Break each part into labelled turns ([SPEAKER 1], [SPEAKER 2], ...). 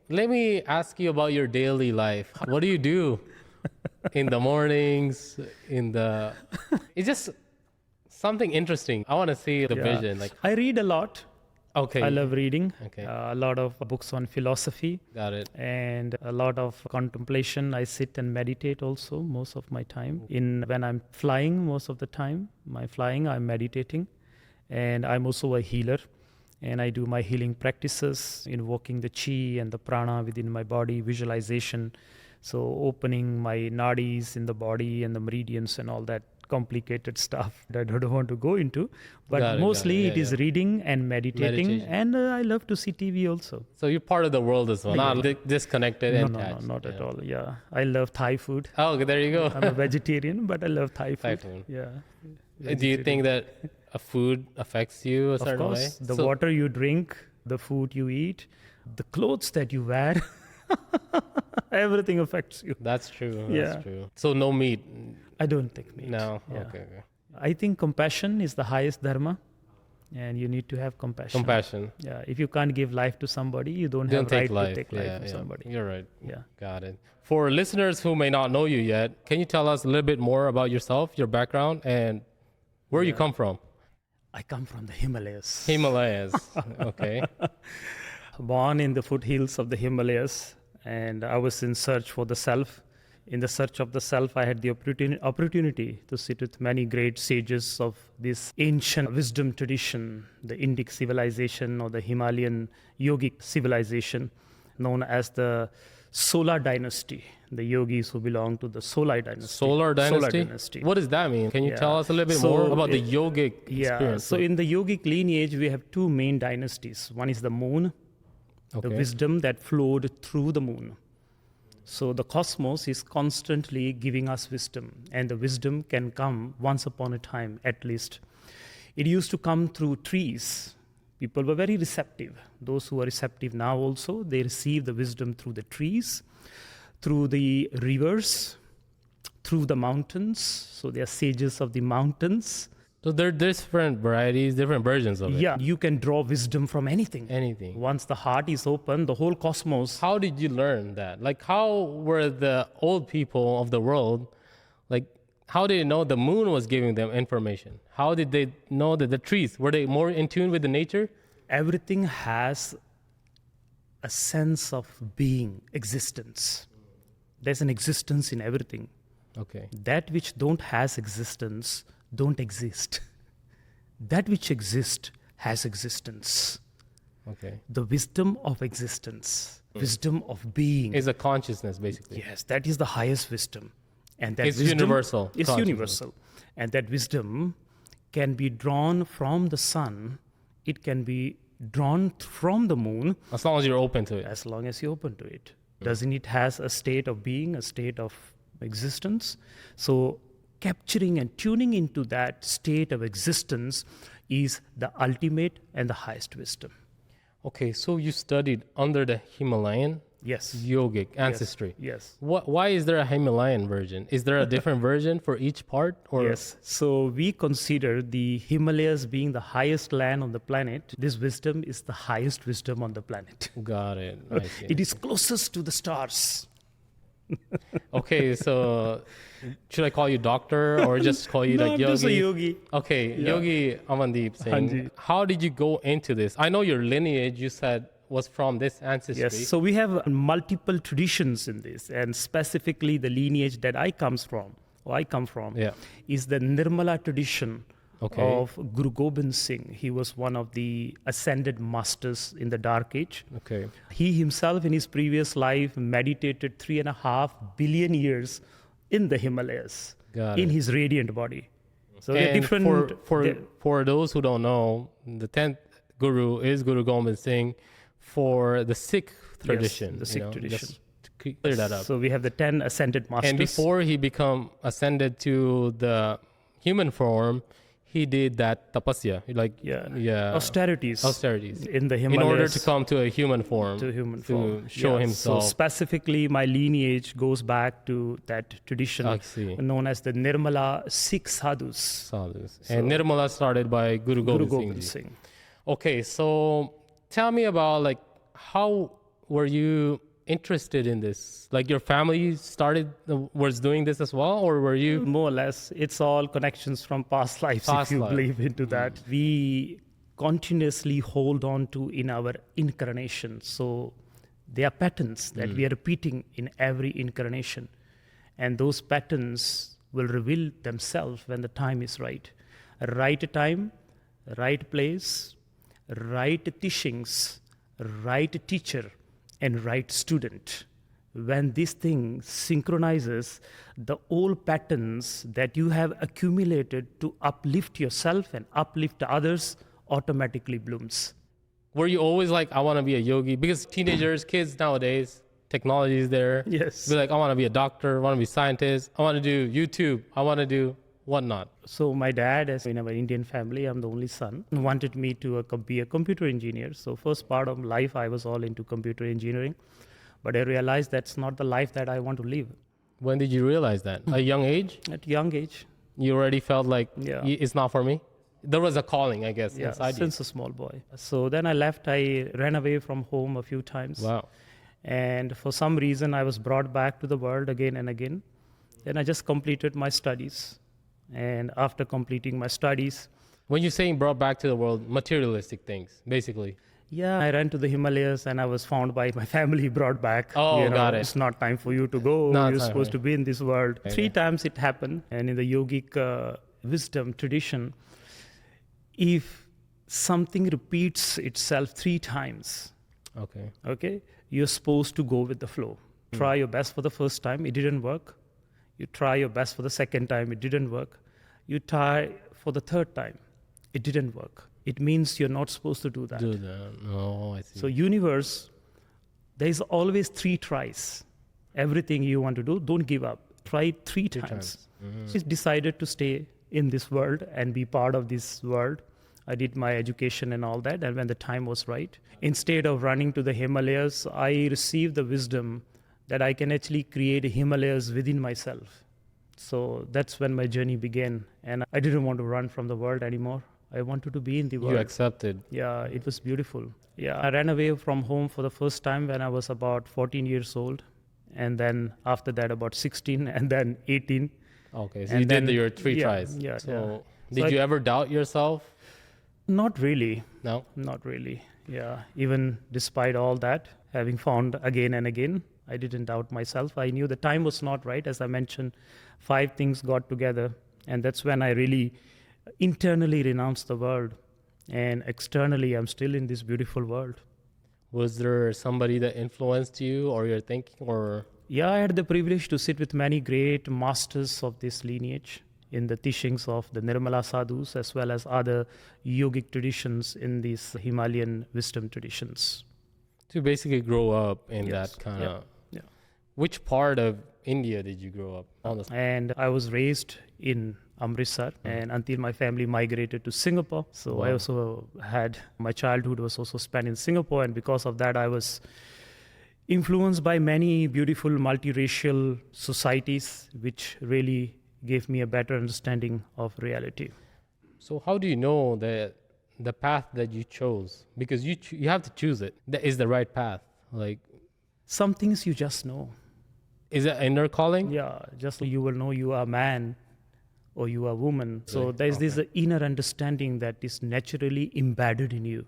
[SPEAKER 1] let me ask you about your daily life. What do you do in the mornings? It's just something interesting. I want to see the vision. Like,
[SPEAKER 2] I read a lot.
[SPEAKER 1] okay,
[SPEAKER 2] I love reading.
[SPEAKER 1] Okay.
[SPEAKER 2] A lot of books on philosophy.
[SPEAKER 1] Got it.
[SPEAKER 2] And a lot of contemplation. I sit and meditate also most of my time. When I'm flying, most of the time, I'm meditating. And I'm also a healer. And I do my healing practices, invoking the chi and the prana within my body, visualization. So opening my nadis in the body and the meridians and all that complicated stuff that I don't want to go into. But mostly it is reading and meditating. And I love to see TV also.
[SPEAKER 1] So you're part of the world as well, not disconnected and attached.
[SPEAKER 2] No, not at all. Yeah. I love Thai food.
[SPEAKER 1] Oh, there you go.
[SPEAKER 2] I'm a vegetarian, but I love Thai food.
[SPEAKER 1] Thai food.
[SPEAKER 2] Yeah.
[SPEAKER 1] Do you think that a food affects you a certain way?
[SPEAKER 2] Of course. The water you drink, the food you eat, the clothes that you wear, everything affects you.
[SPEAKER 1] That's true. That's true. So no meat?
[SPEAKER 2] I don't take meat.
[SPEAKER 1] No?
[SPEAKER 2] Yeah.
[SPEAKER 1] Okay.
[SPEAKER 2] I think compassion is the highest dharma. And you need to have compassion. Yeah. If you can't give life to somebody, you don't have right to take life from somebody.
[SPEAKER 1] You're right.
[SPEAKER 2] Yeah.
[SPEAKER 1] Got it. For listeners who may not know you yet, can you tell us a little bit more about yourself, your background, and where you come from?
[SPEAKER 2] I come from the Himalayas.
[SPEAKER 1] Himalayas. Okay.
[SPEAKER 2] Born in the foothills of the Himalayas, and I was in search for the self. In the search of the self, I had the opportunity to sit with many great sages of this ancient wisdom tradition, the Indic civilization or the Himalayan yogic civilization, known as the Solar dynasty, the yogis who belong to the Solar dynasty.
[SPEAKER 1] Solar dynasty? What does that mean? Can you tell us a little bit more about the yogic experience?
[SPEAKER 2] So in the yogic lineage, we have two main dynasties. One is the moon, the wisdom that flowed through the moon. So the cosmos is constantly giving us wisdom, and the wisdom can come once upon a time at least. It used to come through trees. People were very receptive. Those who are receptive now also, they receive the wisdom through the trees, through the rivers, through the mountains. So they are sages of the mountains.
[SPEAKER 1] So there are different varieties, different versions of it.
[SPEAKER 2] Yeah, you can draw wisdom from anything.
[SPEAKER 1] Anything.
[SPEAKER 2] Once the heart is open, the whole cosmos.
[SPEAKER 1] How did you learn that? Like, how were the old people of the world, like, how did they know the moon was giving them information? How did they know that the trees, were they more in tune with the nature?
[SPEAKER 2] Everything has a sense of being, existence. There's an existence in everything.
[SPEAKER 1] Okay.
[SPEAKER 2] That which don't has existence don't exist. That which exists has existence.
[SPEAKER 1] Okay.
[SPEAKER 2] The wisdom of existence, wisdom of being.
[SPEAKER 1] Is a consciousness, basically.
[SPEAKER 2] Yes, that is the highest wisdom. And that
[SPEAKER 1] it's
[SPEAKER 2] wisdom
[SPEAKER 1] universal.
[SPEAKER 2] It's universal. And that wisdom can be drawn from the sun. It can be drawn from the moon.
[SPEAKER 1] As long as you're open to it.
[SPEAKER 2] As long as you're open to it. Doesn't it has a state of being, a state of existence? So capturing and tuning into that state of existence is the ultimate and the highest wisdom.
[SPEAKER 1] Okay, so you studied under the Himalayan yogic ancestry.
[SPEAKER 2] Yes.
[SPEAKER 1] Why is there a Himalayan version? Is there a different version for each part? Or?
[SPEAKER 2] Yes. So we consider the Himalayas being the highest land on the planet. This wisdom is the highest wisdom on the planet.
[SPEAKER 1] Got it. I see.
[SPEAKER 2] It is closest to the stars.
[SPEAKER 1] Okay, so should I call you doctor or just call you like Yogi?
[SPEAKER 2] I'm just a yogi.
[SPEAKER 1] Okay, Yogi Amandeep Singh. How did you go into this? I know your lineage, you said, was from this ancestry.
[SPEAKER 2] Yes, so we have multiple traditions in this, and specifically the lineage that I come from is the Nirmala tradition of Guru Gobind Singh. He was one of the ascended masters in the Dark Age. Okay. He himself in his previous life meditated 3.5 billion years in the Himalayas in his radiant body. So they're different.
[SPEAKER 1] For those who don't know, the 10th Guru is Guru Gobind Singh for the Sikh tradition.
[SPEAKER 2] Yes, the Sikh tradition.
[SPEAKER 1] Just to clear that up.
[SPEAKER 2] So we have the 10 ascended masters.
[SPEAKER 1] And before he become ascended to the human form, he did that tapasya, austerities in the Himalayas, in order to come to a human form, to show himself.
[SPEAKER 2] So specifically, my lineage goes back to that tradition known as the Nirmala Sikh sadhus.
[SPEAKER 1] So, and Nirmala started by Guru Gobind Singh.
[SPEAKER 2] Singh.
[SPEAKER 1] Okay, so tell me about like how were you interested in this? Like your family was doing this as well, or were you?
[SPEAKER 2] More or less, it's all connections from past lives, if you believe into that. We continuously hold on to in our incarnation. So there are patterns that we are repeating in every incarnation. And those patterns will reveal themselves when the time is right. Right time, right place, right teachings, right teacher, and right student. When this thing synchronizes, the old patterns that you have accumulated to uplift yourself and uplift others automatically blooms.
[SPEAKER 1] Were you always like, I want to be a yogi? Because teenagers, kids nowadays, technology is there.
[SPEAKER 2] Yes.
[SPEAKER 1] Be like, I want to be a doctor, I want to be a scientist, I want to do YouTube, I want to do whatnot.
[SPEAKER 2] So my dad, as in our Indian family, I'm the only son, wanted me to be a computer engineer. So first part of life, I was all into computer engineering. But I realized that's not the life that I want to live.
[SPEAKER 1] When did you realize that? At a young age?
[SPEAKER 2] At a young age.
[SPEAKER 1] You already felt like it's not for me? There was a calling, I guess, inside
[SPEAKER 2] since
[SPEAKER 1] you.
[SPEAKER 2] a small boy. So then I left. I ran away from home a few times.
[SPEAKER 1] Wow.
[SPEAKER 2] And for some reason, I was brought back to the world again and again. Then I just completed my studies. And after completing my studies...
[SPEAKER 1] When you're saying brought back to the world, materialistic things, basically.
[SPEAKER 2] Yeah, I ran to the Himalayas and I was found by my family, brought back.
[SPEAKER 1] Oh, got it.
[SPEAKER 2] It's not time for you to go. You're supposed to be in this world. Okay. 3 times it happened. And in the yogic wisdom tradition, if something repeats itself 3 times, okay, you're supposed to go with the flow. Try your best for the first time, it didn't work. You try your best for the second time, it didn't work. You try for the 3rd time, it didn't work. It means you're not supposed to do that.
[SPEAKER 1] Oh, I see.
[SPEAKER 2] So universe, there's always 3 tries. Everything you want to do, don't give up. Try 3 times. She decided to stay in this world and be part of this world. I did my education and all that, and when the time was right, instead of running to the Himalayas, I received the wisdom that I can actually create Himalayas within myself. So that's when my journey began, and I didn't want to run from the world anymore. I wanted to be in the world.
[SPEAKER 1] You accepted.
[SPEAKER 2] Yeah, it was beautiful. Yeah, I ran away from home for the first time when I was about 14 years old, and then after that about 16, and then 18.
[SPEAKER 1] Okay, so you did your 3 tries.
[SPEAKER 2] Yeah.
[SPEAKER 1] So did you ever doubt yourself?
[SPEAKER 2] Not really.
[SPEAKER 1] No?
[SPEAKER 2] Not really. Yeah. Even despite all that, having found again and again, I didn't doubt myself. I knew the time was not right. As I mentioned, 5 things got together. And that's when I really internally renounced the world. And externally, I'm still in this beautiful world.
[SPEAKER 1] Was there somebody that influenced you or your thinking or?
[SPEAKER 2] Yeah, I had the privilege to sit with many great masters of this lineage in the teachings of the Nirmala Sadhus as well as other yogic traditions in these Himalayan wisdom traditions.
[SPEAKER 1] To basically grow up in that kind of...
[SPEAKER 2] Yeah.
[SPEAKER 1] Which part of India did you grow up?
[SPEAKER 2] And I was raised in Amritsar and until my family migrated to Singapore. So I also had, my childhood was also spent in Singapore, and because of that I was influenced by many beautiful multiracial societies which really gave me a better understanding of reality.
[SPEAKER 1] So how do you know that the path that you chose, because you have to choose it, that is the right path? Like
[SPEAKER 2] some things you just know.
[SPEAKER 1] Is it inner calling?
[SPEAKER 2] Yeah, just you will know you are a man or you are a woman. So there's this inner understanding that is naturally embedded in you.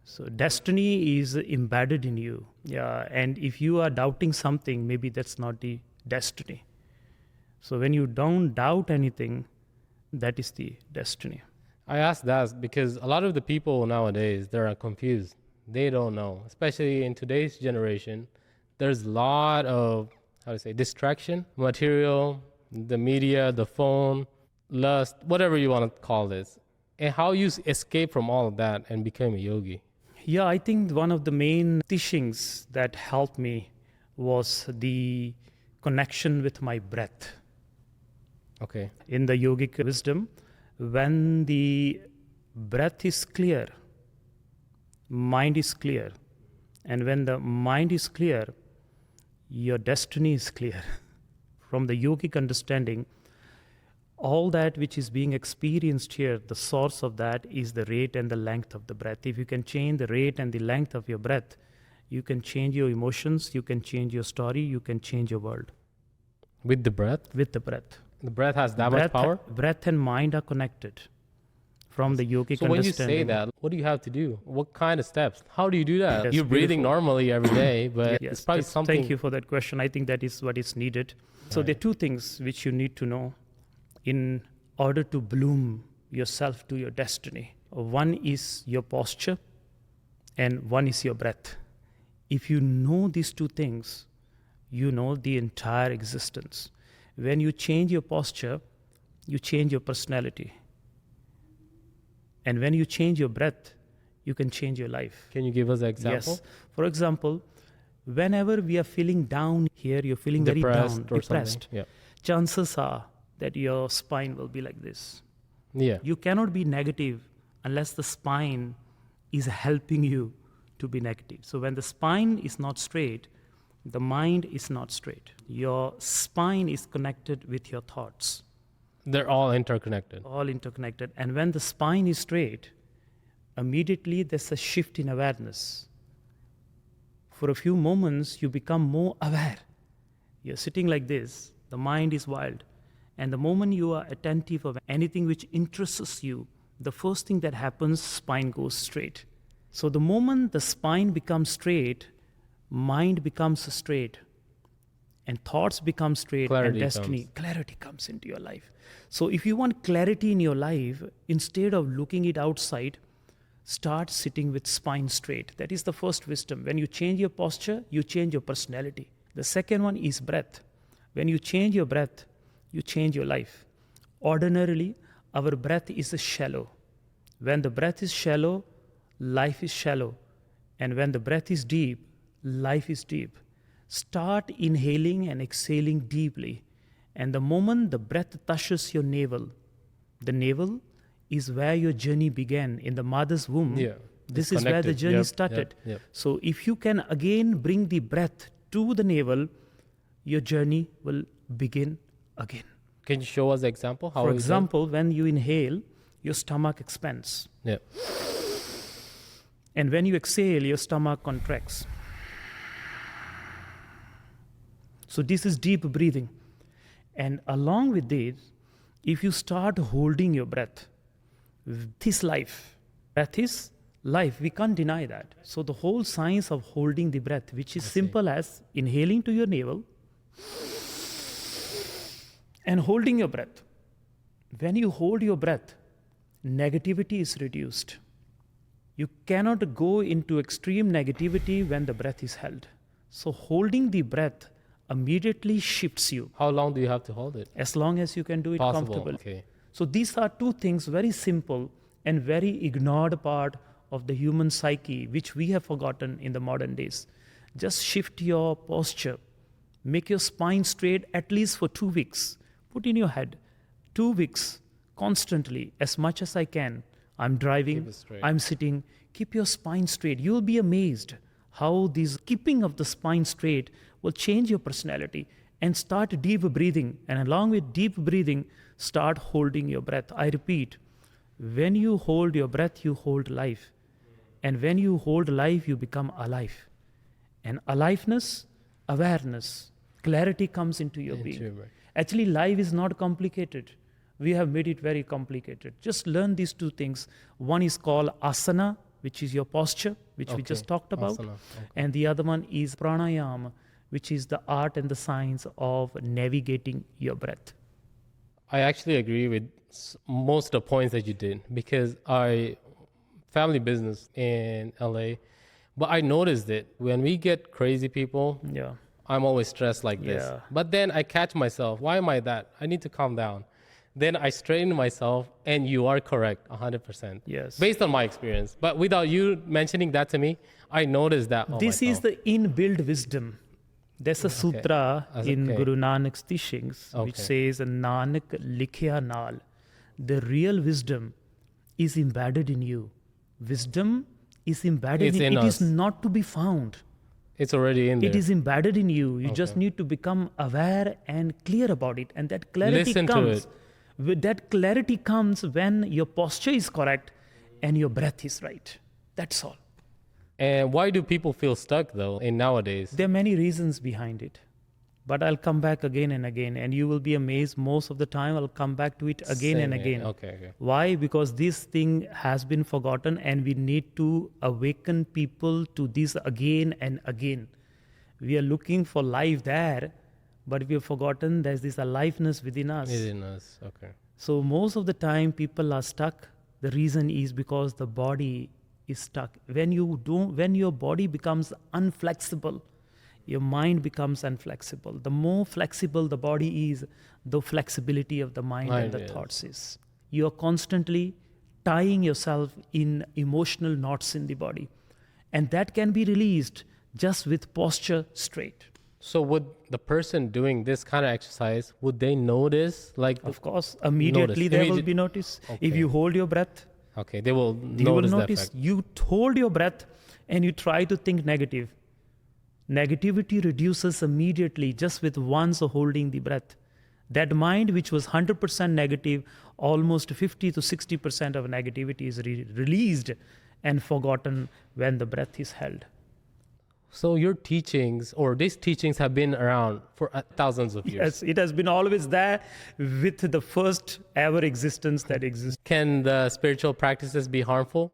[SPEAKER 2] So destiny is embedded in you. Yeah, and if you are doubting something, maybe that's not the destiny. So when you don't doubt anything, that is the destiny.
[SPEAKER 1] I ask that because a lot of the people nowadays, they're confused. They don't know, especially in today's generation. There's a lot of, distraction, material, the media, the phone, lust, whatever you want to call this. And how you escape from all of that and became a yogi?
[SPEAKER 2] Yeah, I think one of the main teachings that helped me was the connection with my breath.
[SPEAKER 1] Okay.
[SPEAKER 2] In the yogic wisdom, when the breath is clear, mind is clear. And when the mind is clear, your destiny is clear. From the yogic understanding, all that which is being experienced here, the source of that is the rate and the length of the breath. If you can change the rate and the length of your breath, You can change your emotions, you can change your story, you can change your world.
[SPEAKER 1] With the breath?
[SPEAKER 2] With the breath.
[SPEAKER 1] The breath has that much power?
[SPEAKER 2] Breath and mind are connected from the yogic
[SPEAKER 1] understanding. So when you say that, what do you have to do? What kind of steps? How do you do that?
[SPEAKER 2] That's
[SPEAKER 1] You're breathing normally every day, but
[SPEAKER 2] yes,
[SPEAKER 1] it's probably something...
[SPEAKER 2] Thank you for that question. I think that is what is needed. So there are two things which you need to know in order to bloom yourself to your destiny. One is your posture and one is your breath. If you know these two things, you know the entire existence. When you change your posture, you change your personality. And when you change your breath, you can change your life.
[SPEAKER 1] Can you give us an example?
[SPEAKER 2] Yes. For example, whenever we are feeling down here, you're feeling
[SPEAKER 1] depressed
[SPEAKER 2] very down, depressed.
[SPEAKER 1] Yeah.
[SPEAKER 2] Chances are that your spine will be like this.
[SPEAKER 1] Yeah.
[SPEAKER 2] You cannot be negative unless the spine is helping you to be negative. So when the spine is not straight, the mind is not straight. Your spine is connected with your thoughts.
[SPEAKER 1] They're all interconnected.
[SPEAKER 2] All interconnected. And when the spine is straight, immediately there's a shift in awareness. For a few moments, you become more aware. You're sitting like this, the mind is wild. And the moment you are attentive of anything which interests you, the first thing that happens, spine goes straight. So the moment the spine becomes straight, mind becomes straight, and thoughts become straight, clarity comes into your life. So if you want clarity in your life, instead of looking it outside, start sitting with spine straight. That is the first wisdom. When you change your posture, you change your personality. The second one is breath. When you change your breath, you change your life. Ordinarily, our breath is shallow. When the breath is shallow, life is shallow. And when the breath is deep, life is deep. Start inhaling and exhaling deeply. And the moment the breath touches your navel, the navel is where your journey began in the mother's womb.
[SPEAKER 1] Yeah,
[SPEAKER 2] this is where the journey started.
[SPEAKER 1] Yep.
[SPEAKER 2] So if you can again bring the breath to the navel, your journey will begin again.
[SPEAKER 1] Can you show us an example?
[SPEAKER 2] For example, when you inhale, your stomach expands.
[SPEAKER 1] Yeah.
[SPEAKER 2] And when you exhale, your stomach contracts. So this is deep breathing. And along with this, if you start holding your breath, this life, breath is life. We can't deny that. So the whole science of holding the breath, which is simple as inhaling to your navel and holding your breath. When you hold your breath, negativity is reduced. You cannot go into extreme negativity when the breath is held. So holding the breath immediately shifts you.
[SPEAKER 1] How long do you have to hold it?
[SPEAKER 2] As long as you can do it comfortably.
[SPEAKER 1] Okay.
[SPEAKER 2] So these are two things, very simple and very ignored part of the human psyche, which we have forgotten in the modern days. Just shift your posture. Make your spine straight at least for 2 weeks. Put in your head, 2 weeks, constantly, as much as I can. I'm driving, I'm sitting. Keep your spine straight. You'll be amazed how this keeping of the spine straight will change your personality. And start deep breathing. And along with deep breathing, start holding your breath. I repeat, when you hold your breath, you hold life. And when you hold life, you become alive. And aliveness, awareness, clarity comes into your being. Actually, life is not complicated. We have made it very complicated. Just learn these two things. One is called asana, which is your posture, which we just talked about. And the other one is pranayama, which is the art and the science of navigating your breath.
[SPEAKER 1] I actually agree with most of the points that you did, because I family business in LA, but I noticed that when we get crazy people, I'm always stressed like this. But then I catch myself, why am I that? I need to calm down. Then I straighten myself, and you are correct, 100%.
[SPEAKER 2] Yes.
[SPEAKER 1] Based on my experience. But without you mentioning that to me, I noticed that.
[SPEAKER 2] This is the inbuilt wisdom. There's a sutra in Guru Nanak's teachings which says, Nanak likhya naal. The real wisdom is embedded in you. Wisdom is embedded in us. It is not to be found.
[SPEAKER 1] It's already in there.
[SPEAKER 2] It is embedded in you. You just need to become aware and clear about it. And that clarity comes. That clarity comes when your posture is correct and your breath is right. That's all.
[SPEAKER 1] And why do people feel stuck though in nowadays?
[SPEAKER 2] There are many reasons behind it. But I'll come back again and again, and you will be amazed. Most of the time, I'll come back to it again and again.
[SPEAKER 1] Okay.
[SPEAKER 2] Why? Because this thing has been forgotten, and we need to awaken people to this again and again. We are looking for life there, but we have forgotten there's this aliveness within us.
[SPEAKER 1] Okay.
[SPEAKER 2] So most of the time, people are stuck. The reason is because the body is stuck. When your body becomes unflexible, your mind becomes inflexible. The more flexible the body is, the flexibility of the mind and the thoughts is. You are constantly tying yourself in emotional knots in the body. And that can be released just with posture straight.
[SPEAKER 1] So would the person doing this kind of exercise, would they notice?
[SPEAKER 2] Of course, immediately there will be notice. Okay. If you hold your breath,
[SPEAKER 1] they will notice.
[SPEAKER 2] You hold your breath and you try to think negative. Negativity reduces immediately just with once holding the breath. That mind which was 100% negative, almost 50 to 60% of negativity is released and forgotten when the breath is held.
[SPEAKER 1] So your teachings, or these teachings, have been around for thousands of years.
[SPEAKER 2] Yes, it has been always there with the first ever existence that exists.
[SPEAKER 1] Can the spiritual practices be harmful?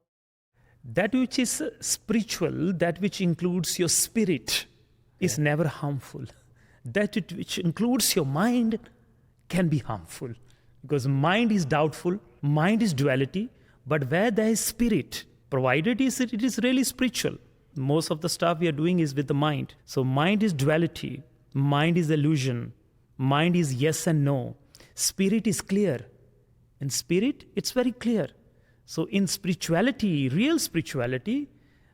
[SPEAKER 2] That which is spiritual, that which includes your spirit, is never harmful. That which includes your mind can be harmful. Because mind is doubtful, mind is duality, but where there is spirit, provided it is really spiritual. Most of the stuff we are doing is with the mind. So mind is duality, mind is illusion, mind is yes and no. Spirit is clear. In spirit, it's very clear. So in spirituality, real spirituality,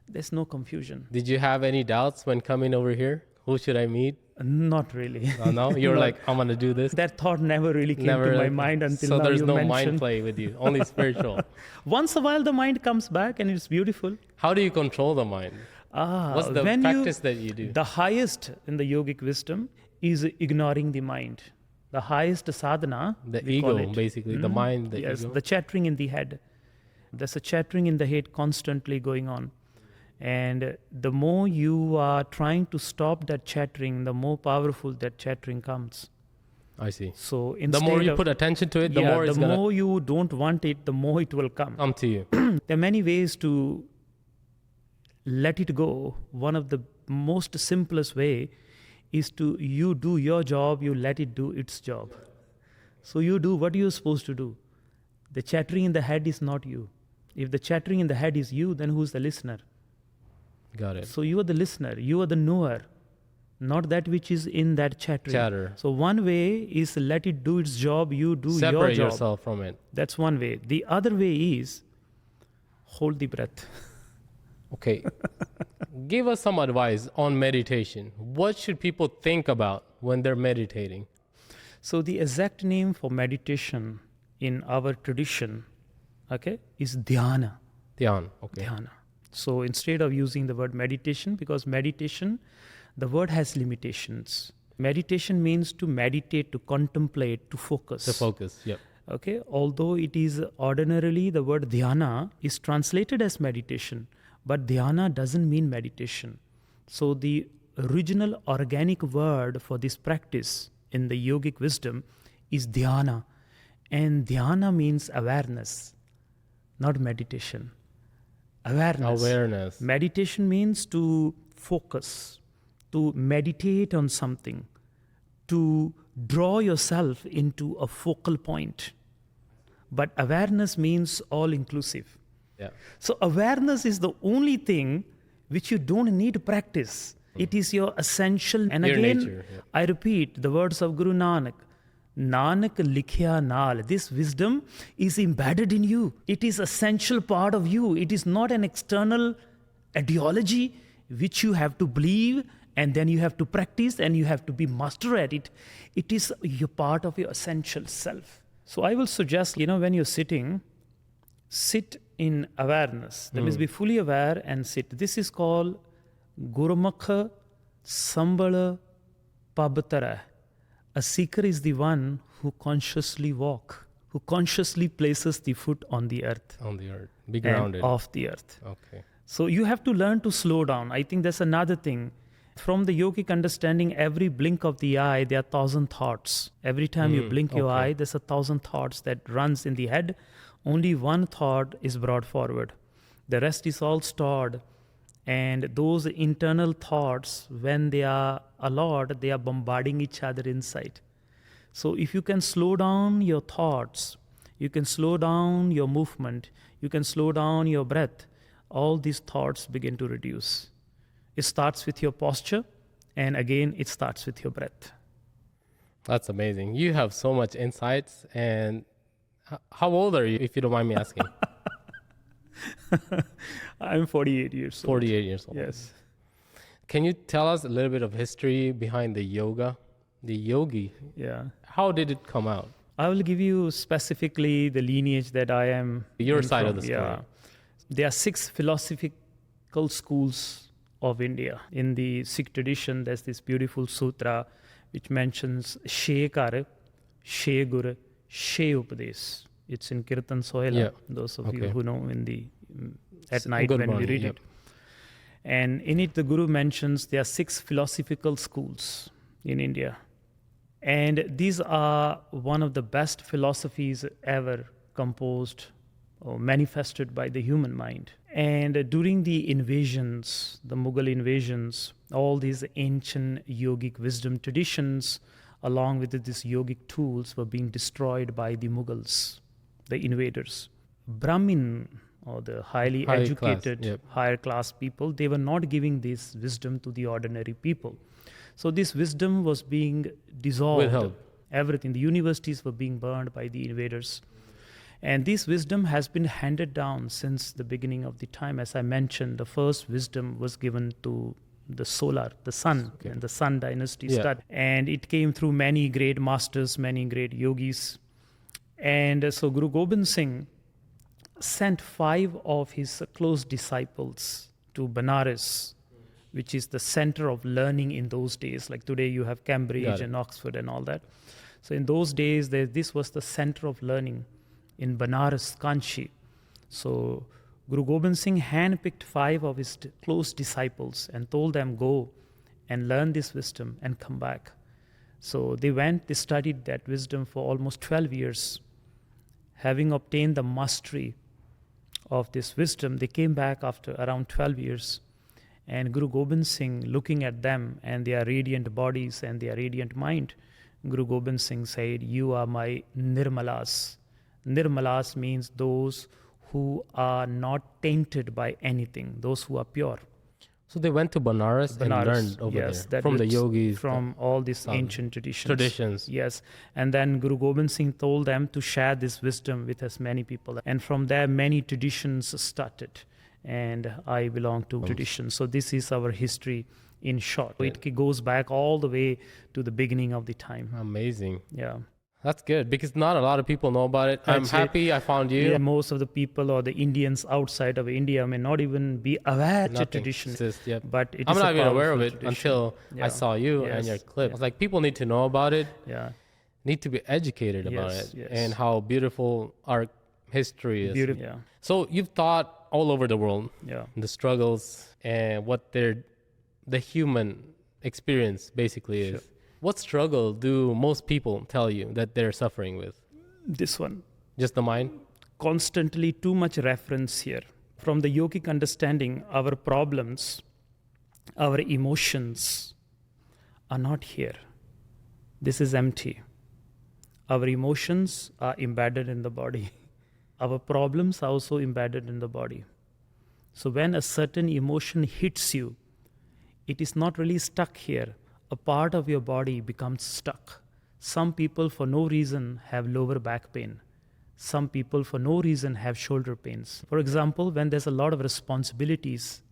[SPEAKER 2] there's no confusion.
[SPEAKER 1] Did you have any doubts when coming over here? Who should I meet?
[SPEAKER 2] Not really.
[SPEAKER 1] Oh, no? You're like, I'm going to do this?
[SPEAKER 2] That thought never really came to my mind until now.
[SPEAKER 1] So there's no mind play with you, only spiritual.
[SPEAKER 2] Once a while the mind comes back and it's beautiful.
[SPEAKER 1] How do you control the mind? What's the practice that you do?
[SPEAKER 2] The highest in the yogic wisdom is ignoring the mind. The highest sadhana,
[SPEAKER 1] the ego, basically, the mind, the ego.
[SPEAKER 2] The chattering in the head. There's a chattering in the head constantly going on. And the more you are trying to stop that chattering, the more powerful that chattering comes.
[SPEAKER 1] I see.
[SPEAKER 2] So
[SPEAKER 1] the more you put attention to it, the more it's
[SPEAKER 2] more you don't want it, the more it will come
[SPEAKER 1] to you.
[SPEAKER 2] There are many ways to let it go. One of the most simplest way is to you do your job, you let it do its job. So you do what you're supposed to do. The chattering in the head is not you. If the chattering in the head is you, then who's the listener?
[SPEAKER 1] Got it.
[SPEAKER 2] So you are the listener, you are the knower, not that which is in that chatter. So one way is let it do its job, you do your job.
[SPEAKER 1] Separate yourself from it.
[SPEAKER 2] That's one way. The other way is hold the breath.
[SPEAKER 1] Okay. Give us some advice on meditation. What should people think about when they're meditating?
[SPEAKER 2] So the exact name for meditation in our tradition, is dhyana.
[SPEAKER 1] Dhyan, okay.
[SPEAKER 2] Dhyana. So instead of using the word meditation, because meditation, the word has limitations. Meditation means to meditate, to contemplate, to focus.
[SPEAKER 1] To focus, yep.
[SPEAKER 2] Okay, although it is ordinarily the word dhyana is translated as meditation, but dhyana doesn't mean meditation. So the original organic word for this practice in the yogic wisdom is dhyana. And dhyana means awareness, not meditation. Awareness. Meditation means to focus, to meditate on something, to draw yourself into a focal point. But awareness means all-inclusive.
[SPEAKER 1] Yeah.
[SPEAKER 2] So awareness is the only thing which you don't need practice. It is your essential. And
[SPEAKER 1] your
[SPEAKER 2] again,
[SPEAKER 1] nature, yeah.
[SPEAKER 2] I repeat the words of Guru Nanak. Nanak likhya naal. This wisdom is embedded in you. It is essential part of you. It is not an external ideology which you have to believe and then you have to practice and you have to be master at it. It is your part of your essential self. So I will suggest, when you're sitting, sit in awareness. That means be fully aware and sit. This is called Gurumukha Sambala Pabtara. A seeker is the one who consciously walk, who consciously places the foot on the earth.
[SPEAKER 1] On the earth. Be grounded.
[SPEAKER 2] And off the earth.
[SPEAKER 1] Okay.
[SPEAKER 2] So you have to learn to slow down. I think that's another thing. From the yogic understanding, every blink of the eye, there are 1,000 thoughts. Every time you blink your eye, there's 1,000 thoughts that runs in the head. Only one thought is brought forward. The rest is all stored. And those internal thoughts, when they are a lot, they are bombarding each other inside. So if you can slow down your thoughts, you can slow down your movement, you can slow down your breath, all these thoughts begin to reduce. It starts with your posture, and again, it starts with your breath.
[SPEAKER 1] That's amazing. You have so much insights. And how old are you, if you don't mind me asking?
[SPEAKER 2] I'm 48 years old.
[SPEAKER 1] 48 years old.
[SPEAKER 2] Yes.
[SPEAKER 1] Can you tell us a little bit of history behind the yoga, the yogi?
[SPEAKER 2] Yeah.
[SPEAKER 1] How did it come out?
[SPEAKER 2] I will give you specifically the lineage that I am.
[SPEAKER 1] Your side of the story.
[SPEAKER 2] Yeah. There are 6 philosophical schools of India. In the Sikh tradition, there's this beautiful sutra which mentions She Kar, She Gur, She Upadesh. It's in Kirtan Sohela, those of you who know at night when we read it. And in it, the Guru mentions there are 6 philosophical schools in India. And these are one of the best philosophies ever composed or manifested by the human mind. And during the invasions, the Mughal invasions, all these ancient yogic wisdom traditions, along with these yogic tools, were being destroyed by the Mughals, the invaders. Brahmin, or the highly educated, higher class people, they were not giving this wisdom to the ordinary people. So this wisdom was being dissolved.
[SPEAKER 1] Withheld.
[SPEAKER 2] Everything. The universities were being burned by the invaders. And this wisdom has been handed down since the beginning of the time. As I mentioned, the first wisdom was given to the solar, the sun, and the sun dynasty started. And it came through many great masters, many great yogis. And so Guru Gobind Singh sent 5 of his close disciples to Benares, which is the center of learning in those days. Like today you have Cambridge and Oxford and all that. So in those days, this was the center of learning in Benares, Kanchi. So Guru Gobind Singh handpicked 5 of his close disciples and told them, go and learn this wisdom and come back. So they went, they studied that wisdom for almost 12 years. Having obtained the mastery of this wisdom, they came back after around 12 years. And Guru Gobind Singh, looking at them and their radiant bodies and their radiant mind, Guru Gobind Singh said, you are my Nirmalas. Nirmalas means those who are not tainted by anything, those who are pure.
[SPEAKER 1] So they went to Benares and learned over there from the yogis.
[SPEAKER 2] From all these ancient traditions.
[SPEAKER 1] Yes.
[SPEAKER 2] And then Guru Gobind Singh told them to share this wisdom with as many people. And from there, many traditions started. And I belong to tradition. So this is our history in short. It goes back all the way to the beginning of the time.
[SPEAKER 1] Amazing.
[SPEAKER 2] Yeah.
[SPEAKER 1] That's good, because not a lot of people know about it. I'm happy I found you.
[SPEAKER 2] Yeah, most of the people or the Indians outside of India may not even be aware of tradition. But
[SPEAKER 1] I'm not even aware of it until I saw you and your clip. I was like, people need to know about it.
[SPEAKER 2] Yeah.
[SPEAKER 1] Need to be educated about it and how beautiful our history is.
[SPEAKER 2] Beautiful. Yeah.
[SPEAKER 1] So you've taught all over the world.
[SPEAKER 2] Yeah.
[SPEAKER 1] The struggles and what the human experience basically is. What struggle do most people tell you that they're suffering with?
[SPEAKER 2] This one.
[SPEAKER 1] Just the mind?
[SPEAKER 2] Constantly too much reference here. From the yogic understanding, our problems, our emotions are not here. This is empty. Our emotions are embedded in the body. Our problems are also embedded in the body. So when a certain emotion hits you, it is not really stuck here. A part of your body becomes stuck. Some people for no reason have lower back pain. Some people for no reason have shoulder pains. For example, when there's a lot of responsibilities,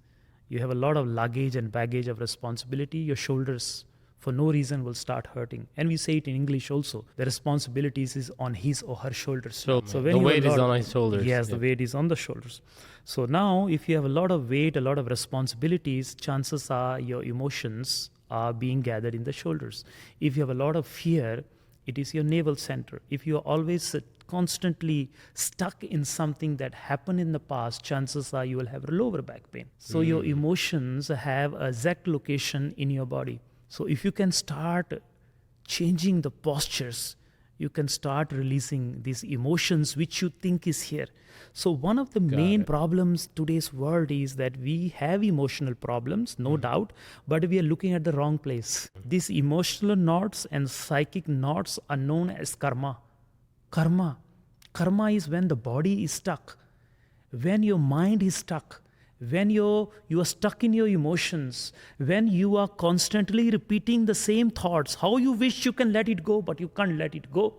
[SPEAKER 2] you have a lot of luggage and baggage of responsibility, your shoulders for no reason will start hurting. And we say it in English also. The responsibilities is on his or her shoulders.
[SPEAKER 1] So when the weight is on his shoulders.
[SPEAKER 2] Yes, the weight is on the shoulders. So now if you have a lot of weight, a lot of responsibilities, chances are your emotions are being gathered in the shoulders. If you have a lot of fear, It is your navel center. If you are always constantly stuck in something that happened in the past, chances are you will have a lower back pain. So your emotions have a exact location in your body. So if you can start changing the postures, you can start releasing these emotions which you think is here. So one of the main problems today's world is that we have emotional problems, no doubt, but we are looking at the wrong place. These emotional knots and psychic knots are known as karma. Karma. Karma is when the body is stuck, when your mind is stuck, when you are stuck in your emotions, when you are constantly repeating the same thoughts, how you wish you can let it go, but you can't let it go.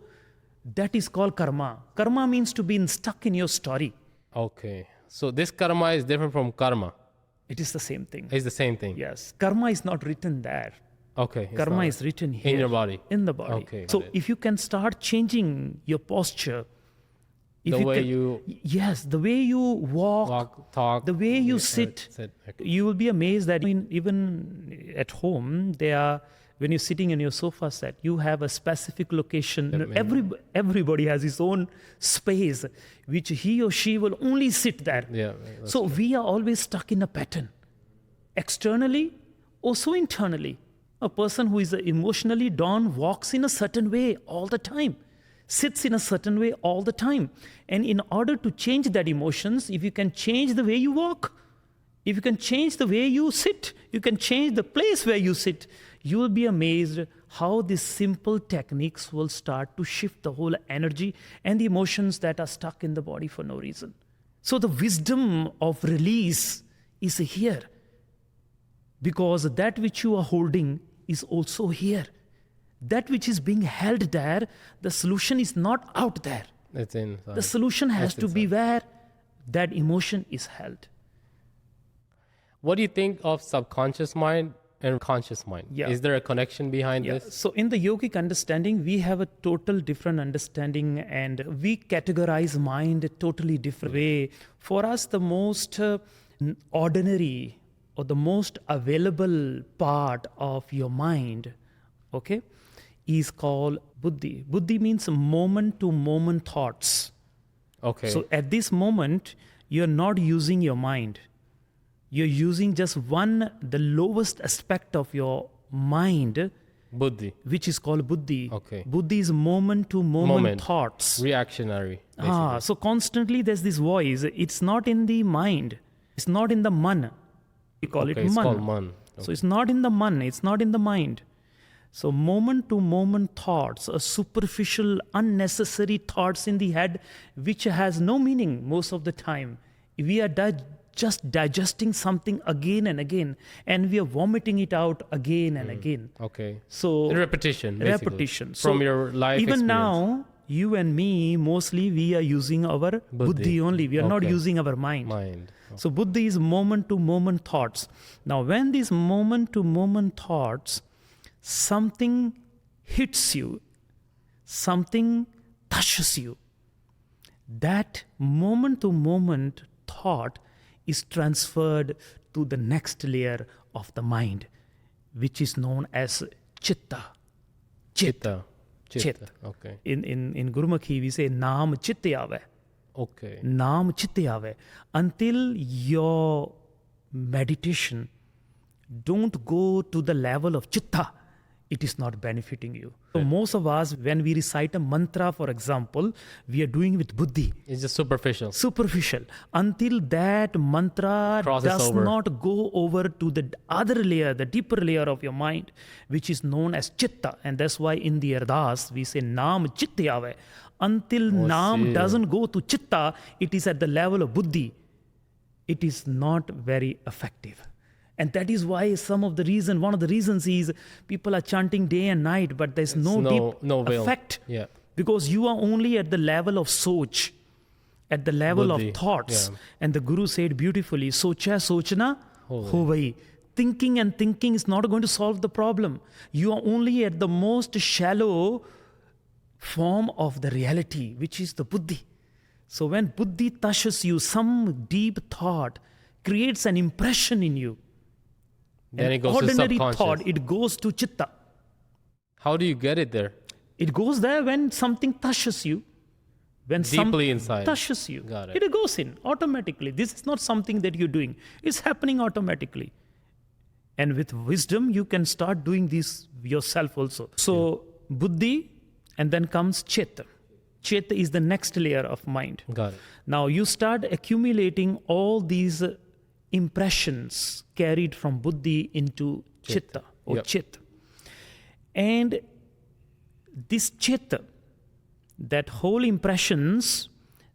[SPEAKER 2] That is called karma. Karma means to be stuck in your story.
[SPEAKER 1] Okay. So this karma is different from karma.
[SPEAKER 2] It is the same thing.
[SPEAKER 1] It's the same thing.
[SPEAKER 2] Yes. Karma is not written there.
[SPEAKER 1] Okay.
[SPEAKER 2] Karma is written here.
[SPEAKER 1] In your body.
[SPEAKER 2] In the body.
[SPEAKER 1] Okay.
[SPEAKER 2] So if you can start changing your posture,
[SPEAKER 1] the way you
[SPEAKER 2] walk,
[SPEAKER 1] talk,
[SPEAKER 2] the way you sit.
[SPEAKER 1] Okay.
[SPEAKER 2] You will be amazed that even at home, when you're sitting in your sofa set, you have a specific location. Everybody has his own space, which he or she will only sit there.
[SPEAKER 1] Yeah.
[SPEAKER 2] So we are always stuck in a pattern, externally, also internally. A person who is emotionally down walks in a certain way all the time, sits in a certain way all the time. And in order to change that emotions, if you can change the way you walk, if you can change the way you sit, you can change the place where you sit, you will be amazed how these simple techniques will start to shift the whole energy and the emotions that are stuck in the body for no reason. So the wisdom of release is here, because that which you are holding is also here. That which is being held there, the solution is not out there.
[SPEAKER 1] It's inside.
[SPEAKER 2] The solution has to be where that emotion is held.
[SPEAKER 1] What do you think of subconscious mind and conscious mind?
[SPEAKER 2] Yeah.
[SPEAKER 1] Is there a connection behind this?
[SPEAKER 2] So in the yogic understanding, we have a total different understanding, and we categorize mind a totally different way. For us, the most ordinary or the most available part of your mind, okay, is called Buddhi. Buddhi means moment-to-moment thoughts.
[SPEAKER 1] Okay.
[SPEAKER 2] So at this moment, you're not using your mind. You're using just the lowest aspect of your mind,
[SPEAKER 1] Buddhi,
[SPEAKER 2] which is called Buddhi.
[SPEAKER 1] Okay.
[SPEAKER 2] Buddhi is moment-to-moment thoughts.
[SPEAKER 1] Reactionary. Basically.
[SPEAKER 2] So constantly there's this voice. It's not in the mind. It's not in the man. We call it man.
[SPEAKER 1] It's called man.
[SPEAKER 2] Okay. So it's not in the man. It's not in the mind. So moment-to-moment thoughts, superficial, unnecessary thoughts in the head, which has no meaning most of the time. We are just digesting something again and again, and we are vomiting it out again and again.
[SPEAKER 1] Okay.
[SPEAKER 2] So
[SPEAKER 1] repetition, basically.
[SPEAKER 2] Repetition.
[SPEAKER 1] From your life
[SPEAKER 2] even
[SPEAKER 1] experience.
[SPEAKER 2] now, you and me, mostly we are using our Buddhi only. We are not using our mind. Okay. So Buddhi is moment-to-moment thoughts. Now, when these moment-to-moment thoughts, something hits you, something touches you, that moment-to-moment thought is transferred to the next layer of the mind, which is known as Chitta.
[SPEAKER 1] Chitta.
[SPEAKER 2] Okay. In Gurmukhi, we say Naam Chitte Ave.
[SPEAKER 1] Okay.
[SPEAKER 2] Naam Chitte Ave. Until your meditation don't go to the level of Chitta, it is not benefiting you. So most of us, when we recite a mantra, for example, we are doing with Buddhi.
[SPEAKER 1] It's just superficial.
[SPEAKER 2] Superficial. Until that mantra does not go over to the other layer, the deeper layer of your mind, which is known as Chitta. And that's why in the Ardas, we say Naam Chitte Ave. Until Naam doesn't go to Chitta, it is at the level of Buddhi. It is not very effective. And that is why one of the reasons is people are chanting day and night, but there's no deep effect.
[SPEAKER 1] Yeah.
[SPEAKER 2] Because you are only at the level of soch, at the level Buddhi. Of thoughts. Yeah. And the Guru said beautifully, socha sochna hovai. Thinking and thinking is not going to solve the problem. You are only at the most shallow form of the reality, which is the Buddhi. So when Buddhi touches you, some deep thought creates an impression in you.
[SPEAKER 1] Then
[SPEAKER 2] an
[SPEAKER 1] it goes
[SPEAKER 2] ordinary
[SPEAKER 1] to subconscious.
[SPEAKER 2] Thought, it goes to Chitta.
[SPEAKER 1] How do you get it there?
[SPEAKER 2] It goes there when something touches you. When
[SPEAKER 1] deeply inside
[SPEAKER 2] touches you.
[SPEAKER 1] Got it.
[SPEAKER 2] It goes in automatically. This is not something that you're doing. It's happening automatically. And with wisdom, you can start doing this yourself also. So Buddhi, and then comes Chitta. Chitta is the next layer of mind.
[SPEAKER 1] Got it.
[SPEAKER 2] Now you start accumulating all these impressions carried from Buddhi into Chitta or Chitta. And this Chitta, that whole impressions,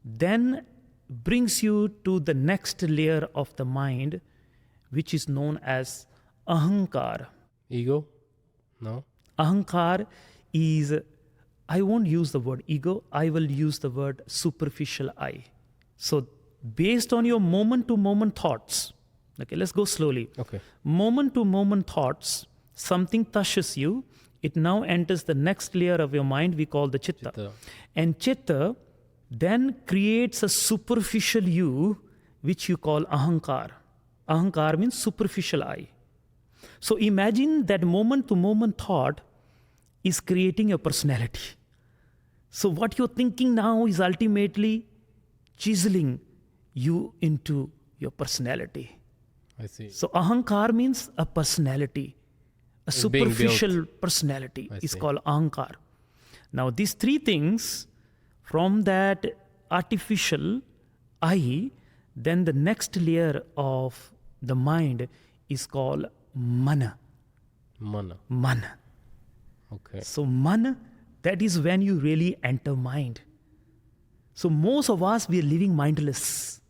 [SPEAKER 2] then brings you to the next layer of the mind, which is known as Ahankar.
[SPEAKER 1] Ego? No?
[SPEAKER 2] Ahankar is, I won't use the word ego, I will use the word superficial I. So based on your moment-to-moment thoughts, okay, let's go slowly.
[SPEAKER 1] Okay.
[SPEAKER 2] Moment-to-moment thoughts, something touches you, it now enters the next layer of your mind we call the Chitta. And Chitta then creates a superficial you, which you call Ahankar. Ahankar means superficial I. So imagine that moment-to-moment thought is creating a personality. So what you're thinking now is ultimately chiseling you into your personality.
[SPEAKER 1] I see.
[SPEAKER 2] So Ahankar means a personality. A superficial personality is called Ahankar. Now these three things, from that artificial I, then the next layer of the mind is called Mana. Mana.
[SPEAKER 1] Okay.
[SPEAKER 2] So Mana, that is when you really enter mind. So most of us, we are living mindless.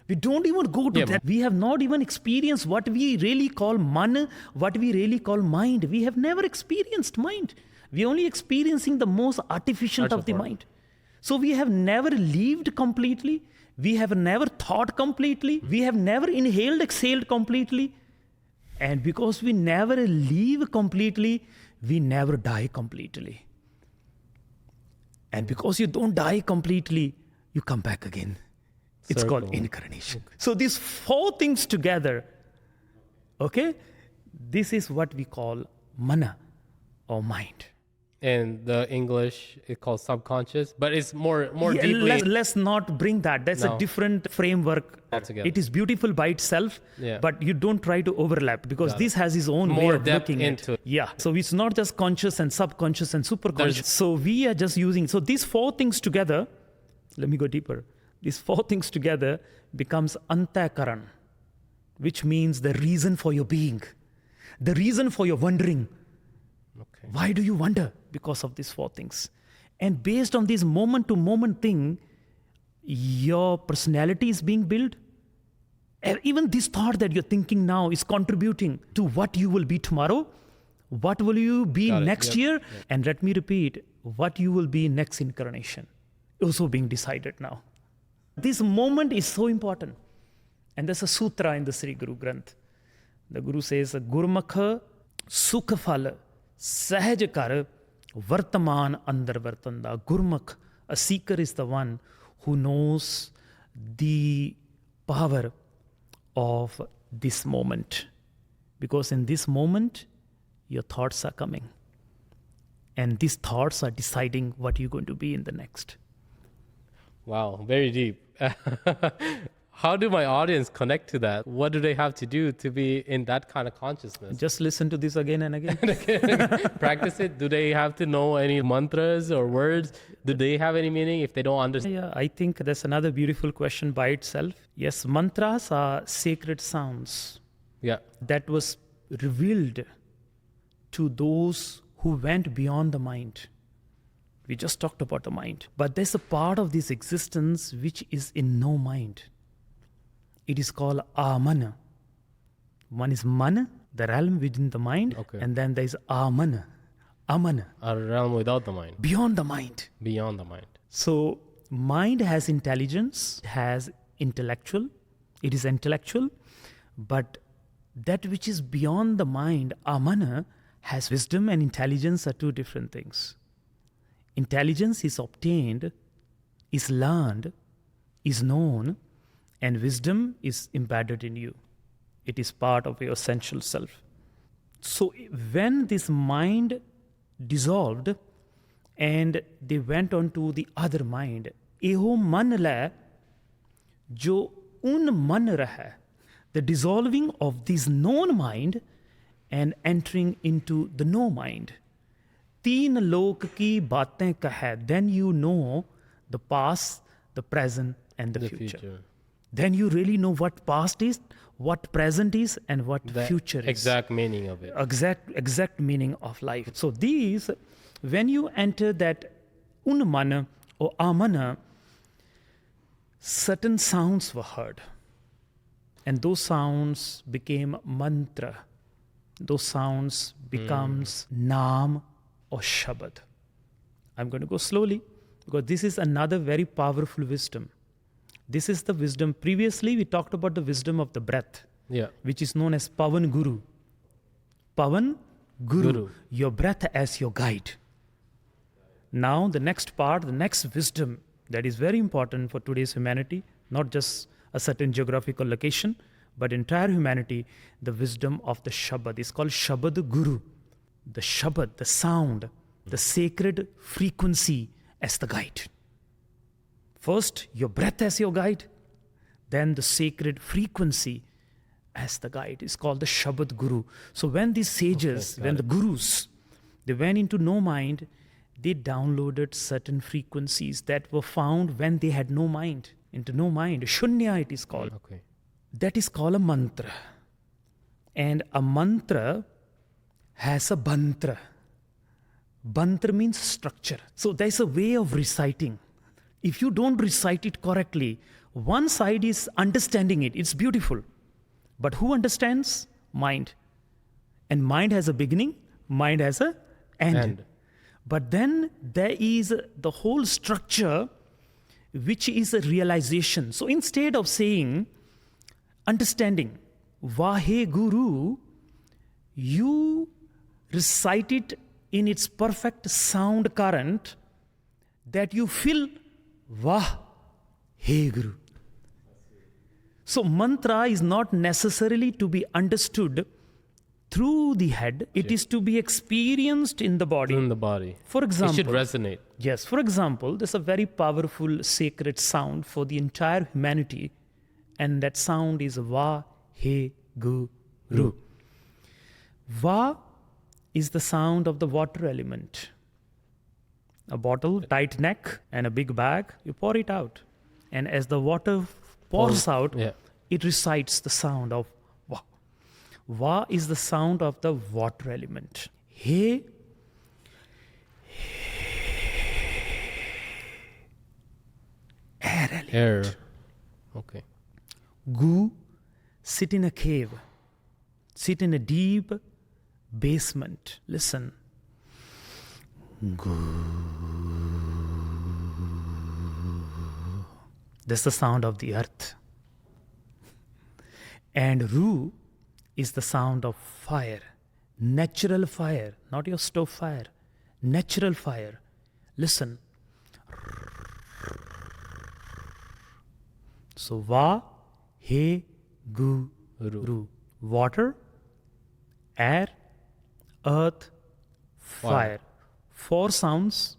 [SPEAKER 2] We don't even go to that. We have not even experienced what we really call mana, what we really call mind. We have never experienced mind. We are only experiencing the most artificial of the mind. So we have never lived completely. We have never thought completely. We have never inhaled, exhaled completely. And because we never live completely, we never die completely. And because you don't die completely, you come back again. It's called incarnation. Okay. So these four things together, okay, this is what we call mana or mind.
[SPEAKER 1] In the English, it's called subconscious, but it's more deeply.
[SPEAKER 2] Let's not bring that. That's a different framework
[SPEAKER 1] altogether.
[SPEAKER 2] It is beautiful by itself, but you don't try to overlap, because this has its own way of looking into it. Yeah. So it's not just conscious and subconscious and superconscious. So we are just using, so these four things together, let me go deeper. These four things together becomes antakaran, which means the reason for your being, the reason for your wondering.
[SPEAKER 1] Okay.
[SPEAKER 2] Why do you wonder? Because of these four things. And based on this moment-to-moment thing, your personality is being built. Even this thought that you're thinking now is contributing to what you will be tomorrow, what will you be next year, and let me repeat, what you will be next incarnation, also being decided now. This moment is so important. And there's a sutra in the Sri Guru Granth. The Guru says, Gurmukha sukha phal sahaj kar vartaman andar vartanda. Gurmukh, a seeker, is the one who knows the power of this moment. Because in this moment, your thoughts are coming. And these thoughts are deciding what you're going to be in the next.
[SPEAKER 1] Wow, very deep. How do my audience connect to that? What do they have to do to be in that kind of consciousness?
[SPEAKER 2] Just listen to this again and again.
[SPEAKER 1] Practice it. Do they have to know any mantras or words? Do they have any meaning if they don't understand?
[SPEAKER 2] Yeah, I think that's another beautiful question by itself. Yes, mantras are sacred sounds.
[SPEAKER 1] Yeah.
[SPEAKER 2] That was revealed to those who went beyond the mind. We just talked about the mind. But there's a part of this existence which is in no mind. It is called Amana. One is Mana, the realm within the mind.
[SPEAKER 1] Okay.
[SPEAKER 2] And then there's Amana. Amana.
[SPEAKER 1] A realm without the mind.
[SPEAKER 2] Beyond the mind.
[SPEAKER 1] Beyond the mind.
[SPEAKER 2] So mind has intelligence, has intellectual. It is intellectual. But that which is beyond the mind, Amana, has wisdom, and intelligence are two different things. Intelligence is obtained, is learned, is known, and wisdom is embedded in you. It is part of your essential self. So when this mind dissolved, And they went on to the other mind. Eho man la jo un man raha. The dissolving of this known mind and entering into the no mind. Teen lok ki baatein kahe. Then you know the past, the present, and the future. Then you really know what past is, what present is, and what the future is.
[SPEAKER 1] Exact meaning of it.
[SPEAKER 2] Exact meaning of life. So these, when you enter that unmana or amana, certain sounds were heard. And those sounds became mantra. Those sounds becomes naam or shabad. I'm going to go slowly because this is another very powerful wisdom. This is the wisdom. Previously, we talked about the wisdom of the breath, which is known as Pavan Guru. Pavan Guru, your breath as your guide. Now, the next part, the next wisdom that is very important for today's humanity, not just a certain geographical location, but entire humanity, the wisdom of the Shabad is called Shabad Guru. The Shabad, the sound, the sacred frequency as the guide. First, your breath as your guide, then the sacred frequency as the guide is called the Shabad Guru. So when these sages, when the gurus, they went into no mind, they downloaded certain frequencies that were found when they had no mind, into no mind. Shunya it is called. That is called a mantra. And a mantra has a bantra. Bantra means structure. So there's a way of reciting. If you don't recite it correctly, one side is understanding it. It's beautiful. But who understands? Mind. And mind has a beginning, mind has an end. But then there is the whole structure, which is a realization. So instead of saying, understanding, Waheguru, you recite it in its perfect sound current that you feel Waheguru. So mantra is not necessarily to be understood through the head. It is to be experienced in the body.
[SPEAKER 1] In the body.
[SPEAKER 2] For example,
[SPEAKER 1] it should resonate.
[SPEAKER 2] Yes. For example, there's a very powerful sacred sound for the entire humanity, and that sound is Waheguru. Va is the sound of the water element. A bottle, tight neck, and a big bag, you pour it out. And as the water pours out, it recites the sound of Va. Va is the sound of the water element. He, air element.
[SPEAKER 1] Air. Okay.
[SPEAKER 2] Gu, sit in a cave. Sit in a deep basement. Listen. That's the sound of the earth. And Ru is the sound of fire. Natural fire, not your stove fire. Natural fire. Listen. So Va, He, Gu, Ru. Water, air, earth, fire. 4 sounds,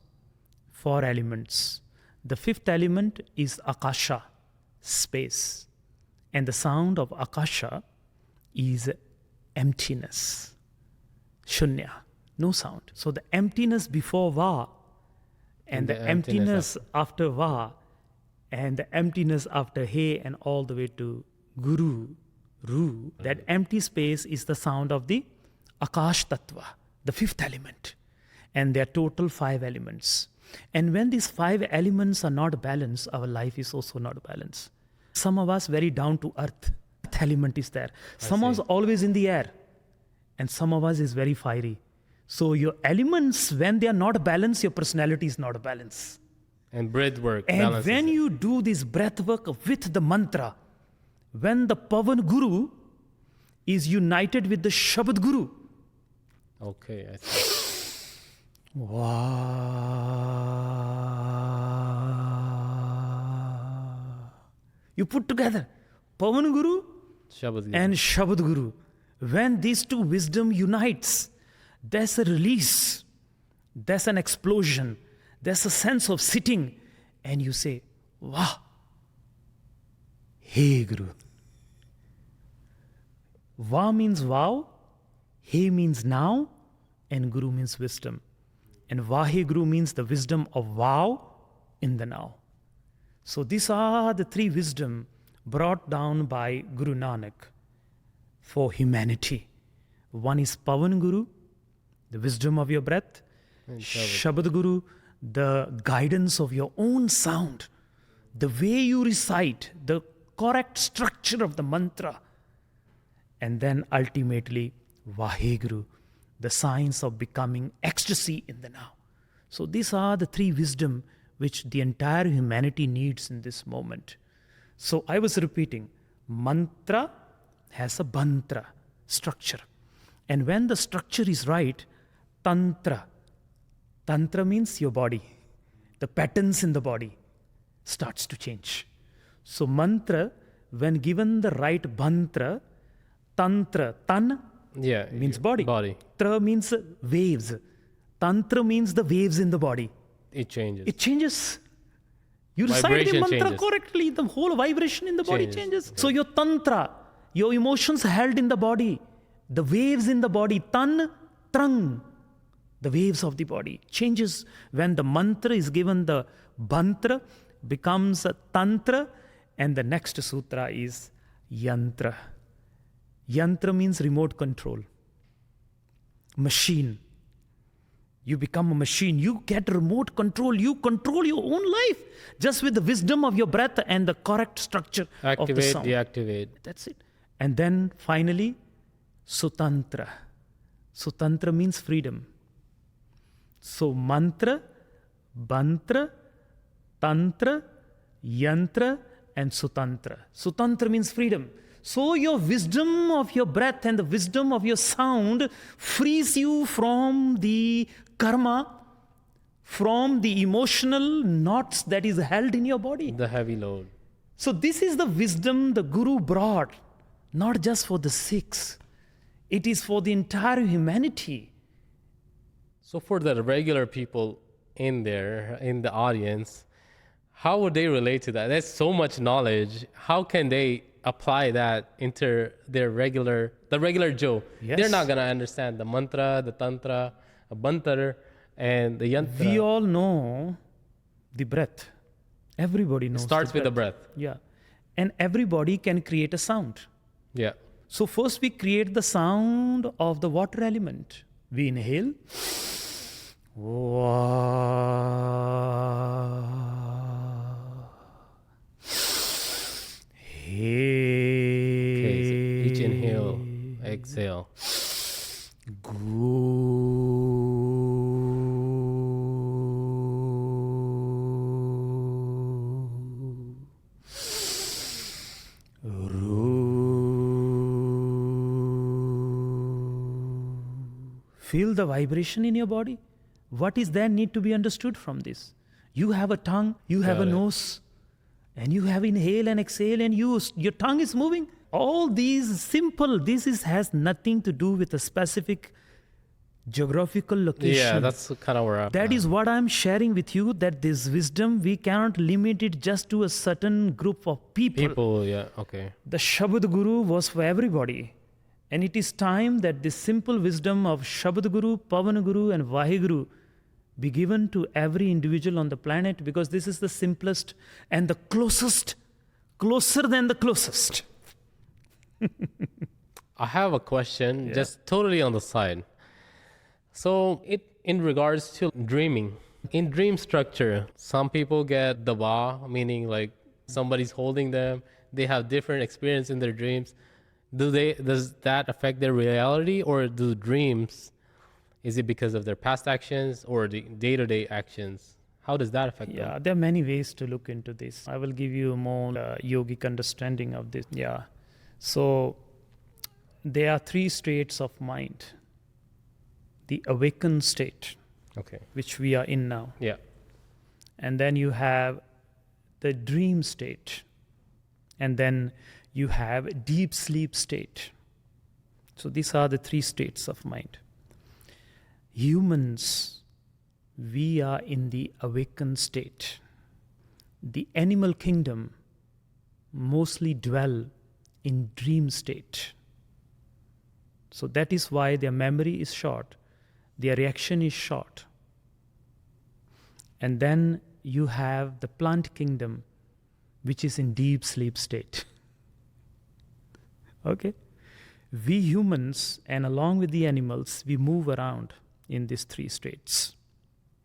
[SPEAKER 2] 4 elements. The 5th element is Akasha, space. And the sound of Akasha is emptiness. Shunya, no sound. So the emptiness before Va, and the emptiness after Va, and the emptiness after He, and all the way to Guru, Ru, that empty space is the sound of the Akash Tattva, the 5th element. And there are total 5 elements. And when these 5 elements are not balanced, our life is also not balanced. Some of us very down to earth. Earth element is there. Some of us always in the air. And some of us is very fiery. So your elements, when they are not balanced, your personality is not balanced.
[SPEAKER 1] And breath work.
[SPEAKER 2] And when you do this breath work with the mantra, when the Pavan Guru is united with the Shabad Guru.
[SPEAKER 1] Okay, I see.
[SPEAKER 2] You put together Pavan Guru and Shabad Guru. When these two wisdom unites, there's a release, there's an explosion, There's a sense of sitting and you say, wow, hey Guru. Va means wow, hey means now, and Guru means wisdom. And Waheguru means the wisdom of wow in the now. So these are the three wisdom brought down by Guru Nanak for humanity. One is Pavan Guru, the wisdom of your breath. Shabad Guru, the guidance of your own sound. The way you recite, the correct structure of the mantra. And then ultimately, Waheguru, the science of becoming ecstasy in the now. So these are the three wisdom which the entire humanity needs in this moment. So I was repeating, mantra has a bantra structure. And when the structure is right, tantra means your body. The patterns in the body starts to change. So mantra, when given the right bantra, tantra, tan means body. Tra means waves. Tantra means the waves in the body.
[SPEAKER 1] It changes.
[SPEAKER 2] It changes. You recite the mantra correctly, the whole vibration in the body changes. So your tantra, your emotions held in the body, the waves in the body, tan, trang, the waves of the body changes when the mantra is given. The bantra becomes a tantra, and the next sutra is yantra. Yantra means remote control. Machine. You become a machine. You get remote control. You control your own life just with the wisdom of your breath and the correct structure of the sound.
[SPEAKER 1] Deactivate.
[SPEAKER 2] That's it. And then finally, Sutantra. Sutantra means freedom. So mantra, bantra, tantra, yantra, and Sutantra. Sutantra means freedom. So your wisdom of your breath and the wisdom of your sound frees you from the karma, from the emotional knots that is held in your body.
[SPEAKER 1] The heavy load.
[SPEAKER 2] So this is the wisdom the Guru brought, not just for the Sikhs. It is for the entire humanity.
[SPEAKER 1] So for the regular people in there, in the audience, how would they relate to that? There's so much knowledge. How can they apply that into the regular Joe?
[SPEAKER 2] Yes.
[SPEAKER 1] They're not going to understand the mantra, the tantra, the bantar, and the yantra.
[SPEAKER 2] We all know the breath. Everybody knows.
[SPEAKER 1] It starts with the breath.
[SPEAKER 2] Yeah. And everybody can create a sound.
[SPEAKER 1] Yeah.
[SPEAKER 2] So first we create the sound of the water element. We inhale.
[SPEAKER 1] Okay, so each inhale, exhale.
[SPEAKER 2] Feel the vibration in your body. What is there need to be understood from this? You have a tongue, you have a nose, and you have inhale and exhale, and your tongue is moving. All these simple, has nothing to do with a specific geographical location.
[SPEAKER 1] Yeah, that's kind of where I'm
[SPEAKER 2] That is what I'm sharing with you, that this wisdom, we cannot limit it just to a certain group of people.
[SPEAKER 1] Okay.
[SPEAKER 2] The Shabad Guru was for everybody. And it is time that this simple wisdom of Shabad Guru, Pavan Guru, and Waheguru be given to every individual on the planet, because this is the simplest and the closest, closer than the closest.
[SPEAKER 1] I have a question, just totally on the side. So in regards to dreaming, in dream structure, some people get the va, meaning like somebody's holding them. They have different experience in their dreams. Does that affect their reality, or do dreams, is it because of their past actions or the day-to-day actions? How does that affect them?
[SPEAKER 2] Yeah, there are many ways to look into this. I will give you a more yogic understanding of this. Yeah. So there are three states of mind. The awakened state, which we are in now.
[SPEAKER 1] Yeah.
[SPEAKER 2] And then you have the dream state. And then you have deep sleep state. So these are the three states of mind. Humans, we are in the awakened state. The animal kingdom mostly dwell in dream state. So that is why their memory is short, their reaction is short. And then you have the plant kingdom, which is in deep sleep state. Okay? We humans, and along with the animals, we move around in these three states.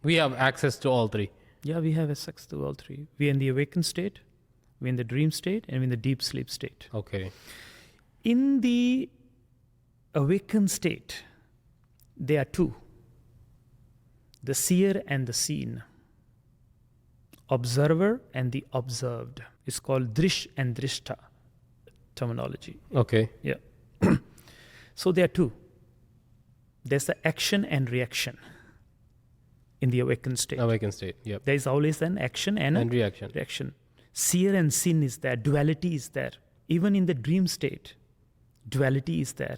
[SPEAKER 1] We have access to all three.
[SPEAKER 2] Yeah, we have access to all three. We're in the awakened state, we're in the dream state, and we're in the deep sleep state.
[SPEAKER 1] Okay.
[SPEAKER 2] In the awakened state, there are two: the seer and the seen, observer and the observed. It's called drish and drishta terminology.
[SPEAKER 1] Okay.
[SPEAKER 2] Yeah. So there are two. There's the action and reaction in the awakened state.
[SPEAKER 1] Awakened state, yep.
[SPEAKER 2] There is always an action and a reaction. Seer and sin is there. Duality is there. Even in the dream state, duality is there.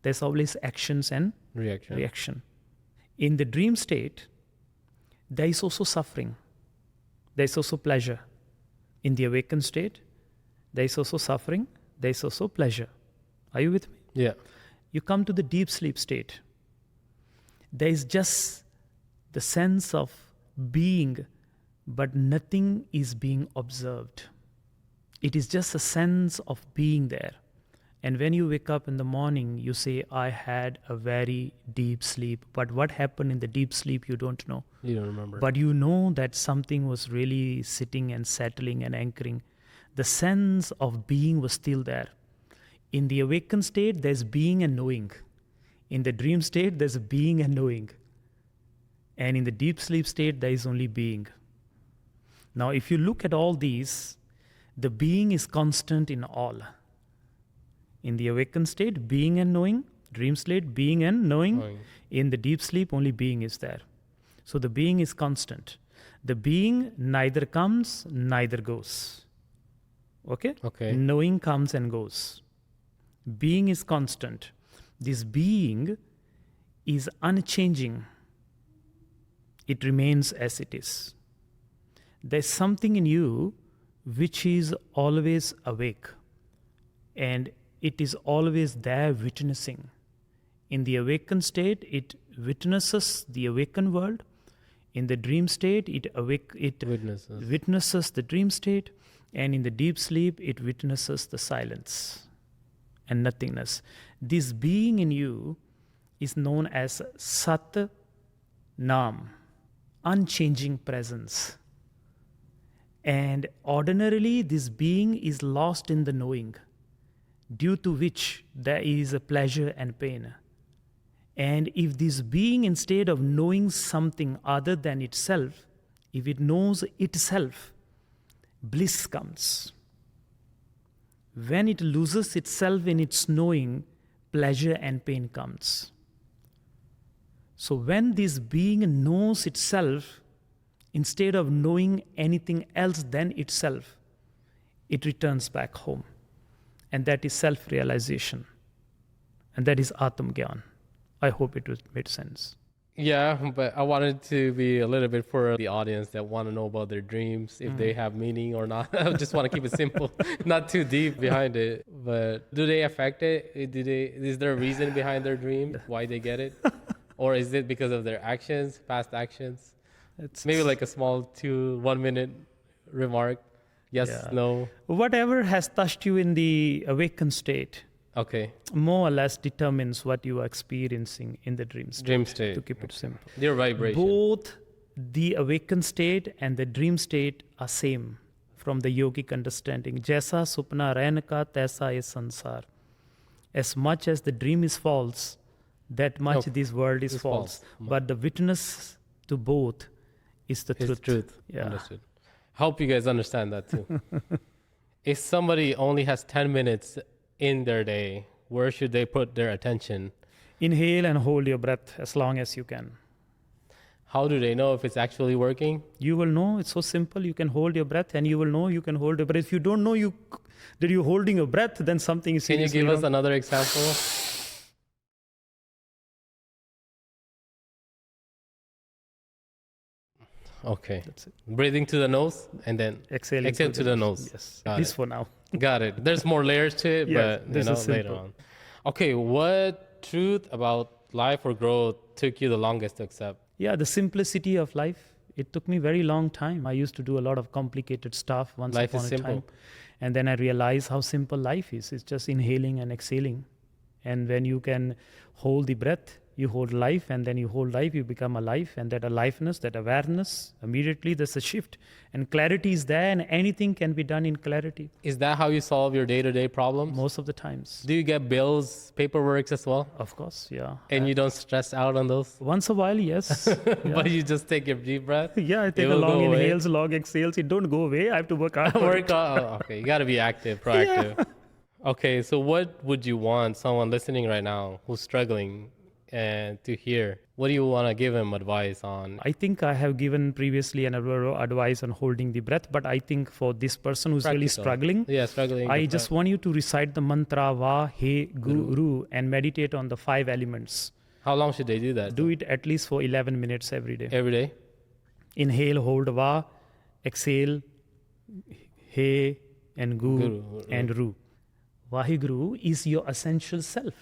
[SPEAKER 2] There's always actions and reaction. In the dream state, there is also suffering. There is also pleasure. In the awakened state, there is also suffering. There is also pleasure. Are you with me?
[SPEAKER 1] Yeah.
[SPEAKER 2] You come to the deep sleep state. There is just the sense of being, but nothing is being observed. It is just a sense of being there. And when you wake up in the morning, you say, I had a very deep sleep. But what happened in the deep sleep, you don't know.
[SPEAKER 1] You don't remember.
[SPEAKER 2] But you know that something was really sitting and settling and anchoring. The sense of being was still there. In the awakened state, there's being and knowing. In the dream state, there's being and knowing. And in the deep sleep state, there is only being. Now, if you look at all these, the being is constant in all. In the awakened state, being and knowing. Dream state, being and knowing. In the deep sleep, only being is there. So the being is constant. The being neither comes, neither goes. Okay? Knowing comes and goes. Being is constant. This being is unchanging. It remains as it is. There's something in you which is always awake, and it is always there witnessing. In the awakened state, it witnesses the awakened world. In the dream state, it witnesses the dream state. And in the deep sleep, it witnesses the silence and nothingness. This being in you is known as Sat Nam, unchanging presence. And ordinarily, this being is lost in the knowing, due to which there is a pleasure and pain. And if this being, instead of knowing something other than itself, if it knows itself, bliss comes. When it loses itself in its knowing, pleasure and pain comes. So when this being knows itself, instead of knowing anything else than itself, it returns back home. And that is self-realization. And that is Atma Gyan. I hope it made sense.
[SPEAKER 1] Yeah, but I wanted to be a little bit for the audience that want to know about their dreams, if they have meaning or not. I just want to keep it simple, not too deep behind it. But do they affect it? Is there a reason behind their dream, why they get it? Or is it because of their actions, past actions? It's maybe like a small 1 minute remark. Yes, no.
[SPEAKER 2] Whatever has touched you in the awakened state, more or less determines what you are experiencing in the dream state. To keep it simple.
[SPEAKER 1] Their vibration.
[SPEAKER 2] Both the awakened state and the dream state are same from the yogic understanding. Jaisa supna rainaka taisa is sansar. As much as the dream is false, that much this world is false. But the witness to both is the truth. Yeah.
[SPEAKER 1] Understood. Hope you guys understand that too. If somebody only has 10 minutes in their day, where should they put their attention?
[SPEAKER 2] Inhale and hold your breath as long as you can.
[SPEAKER 1] How do they know if it's actually working?
[SPEAKER 2] You will know. It's so simple. You can hold your breath and you will know you can hold your breath. If you don't know that you're holding your breath, then something is seriously
[SPEAKER 1] wrong. Can you give us
[SPEAKER 2] wrong.
[SPEAKER 1] another example? Okay.
[SPEAKER 2] That's it.
[SPEAKER 1] Breathing to the nose and then exhale to the nose.
[SPEAKER 2] Yes. At least for now.
[SPEAKER 1] Got it. There's more layers to it, but later on. Okay. What truth about life or growth took you the longest to accept?
[SPEAKER 2] Yeah, the simplicity of life. It took me very long time. I used to do a lot of complicated stuff once upon a time. Life is simple. And then I realized how simple life is. It's just inhaling and exhaling. And when you can hold the breath, you hold life, and then you hold life, you become alive. And that aliveness, that awareness, immediately there's a shift. And clarity is there, and anything can be done in clarity.
[SPEAKER 1] Is that how you solve your day-to-day problems?
[SPEAKER 2] Most of the times.
[SPEAKER 1] Do you get bills, paperwork as well?
[SPEAKER 2] Of course, yeah.
[SPEAKER 1] And you don't stress out on those?
[SPEAKER 2] Once a while, yes.
[SPEAKER 1] But you just take your deep breath?
[SPEAKER 2] Yeah, I take a long inhales, long exhales. It don't go away. I have to work hard.
[SPEAKER 1] Okay, you got to be active, proactive. Yeah. Okay, so what would you want someone listening right now who's struggling and to hear? What do you want to give him advice on?
[SPEAKER 2] I think I have given previously an advice on holding the breath, but I think for this person who's really struggling, I just want you to recite the mantra Waheguru and meditate on the 5 elements.
[SPEAKER 1] How long should they do that?
[SPEAKER 2] Do it at least for 11 minutes every day.
[SPEAKER 1] Every day?
[SPEAKER 2] Inhale, hold Va, exhale, He and Guru and Ru. Waheguru is your essential self.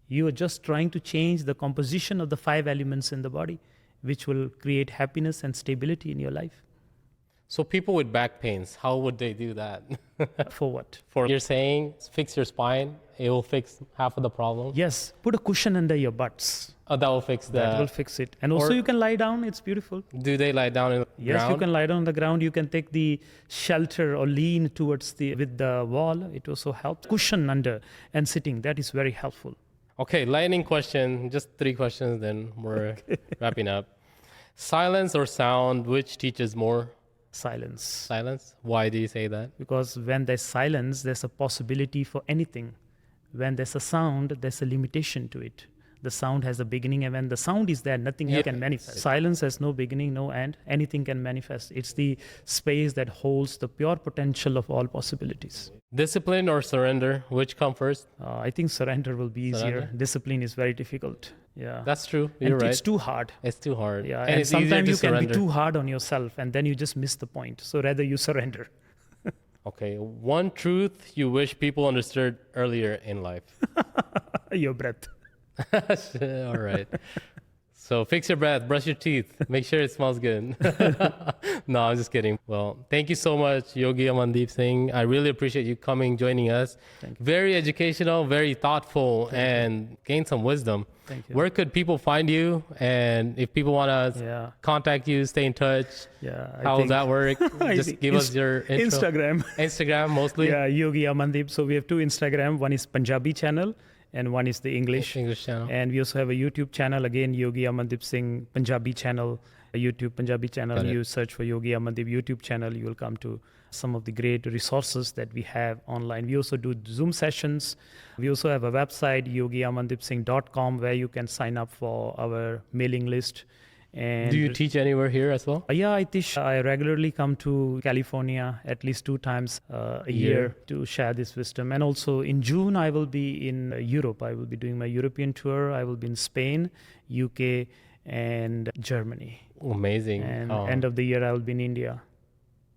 [SPEAKER 2] You are just trying to change the composition of the 5 elements in the body, which will create happiness and stability in your life.
[SPEAKER 1] So people with back pains, how would they do that?
[SPEAKER 2] For what?
[SPEAKER 1] You're saying fix your spine, it will fix half of the problem?
[SPEAKER 2] Yes, put a cushion under your butts.
[SPEAKER 1] Oh, that will fix
[SPEAKER 2] That will fix it. And also you can lie down, it's beautiful.
[SPEAKER 1] Do they lie down in the ground?
[SPEAKER 2] Yes, you can lie down on the ground. You can take the shelter or lean towards with the wall. It also helps. Cushion under and sitting, that is very helpful.
[SPEAKER 1] Okay, lightning question, just 3 questions, then we're wrapping up. Silence or sound, which teaches more?
[SPEAKER 2] Silence.
[SPEAKER 1] Silence? Why do you say that?
[SPEAKER 2] Because when there's silence, there's a possibility for anything. When there's a sound, there's a limitation to it. The sound has a beginning, and when the sound is there, nothing else can manifest. Silence has no beginning, no end. Anything can manifest. It's the space that holds the pure potential of all possibilities.
[SPEAKER 1] Discipline or surrender, which come first?
[SPEAKER 2] I think surrender will be easier. Discipline is very difficult. Yeah,
[SPEAKER 1] that's true. You're right.
[SPEAKER 2] It's too hard.
[SPEAKER 1] It's too hard.
[SPEAKER 2] Yeah, and sometimes you can be too hard on yourself, and then you just miss the point. So rather you surrender.
[SPEAKER 1] Okay, one truth you wish people understood earlier in life.
[SPEAKER 2] Your breath.
[SPEAKER 1] All right. So fix your breath, brush your teeth, make sure it smells good. No, I'm just kidding. Well, thank you so much, Yogi Amandeep Singh. I really appreciate you coming, joining us.
[SPEAKER 2] Thank you.
[SPEAKER 1] Very educational, very thoughtful, and gain some wisdom.
[SPEAKER 2] Thank you.
[SPEAKER 1] Where could people find you? And if people want to contact you, stay in touch, how does that work? Just give us your intro. Instagram mostly?
[SPEAKER 2] Yeah, Yogi Amandeep. So we have 2 Instagram. One is Punjabi channel, and one is the English
[SPEAKER 1] channel.
[SPEAKER 2] And we also have a YouTube channel, again, Yogi Amandeep Singh Punjabi channel, a YouTube Punjabi channel. You search for Yogi Amandeep YouTube channel, you will come to some of the great resources that we have online. We also do Zoom sessions. We also have a website, yogiamandeepsingh.com, where you can sign up for our mailing list. And
[SPEAKER 1] do you teach anywhere here as well?
[SPEAKER 2] Yeah, I teach. I regularly come to California at least 2 times a year to share this wisdom. And also in June, I will be in Europe. I will be doing my European tour. I will be in Spain, UK, and Germany.
[SPEAKER 1] Amazing.
[SPEAKER 2] And end of the year, I will be in India.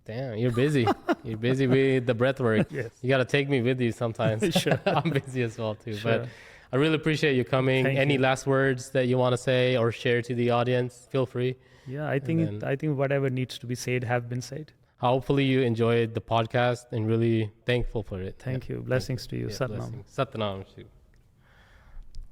[SPEAKER 1] Damn, you're busy. You're busy with the breath work.
[SPEAKER 2] Yes.
[SPEAKER 1] You got to take me with you sometimes.
[SPEAKER 2] Sure.
[SPEAKER 1] I'm busy as well too.
[SPEAKER 2] Sure.
[SPEAKER 1] But I really appreciate you coming. Any last words that you want to say or share to the audience? Feel free.
[SPEAKER 2] Yeah, I think whatever needs to be said have been said.
[SPEAKER 1] Hopefully you enjoyed the podcast and really thankful for it.
[SPEAKER 2] Thank you. Blessings to you.
[SPEAKER 1] Satnam. Satnam.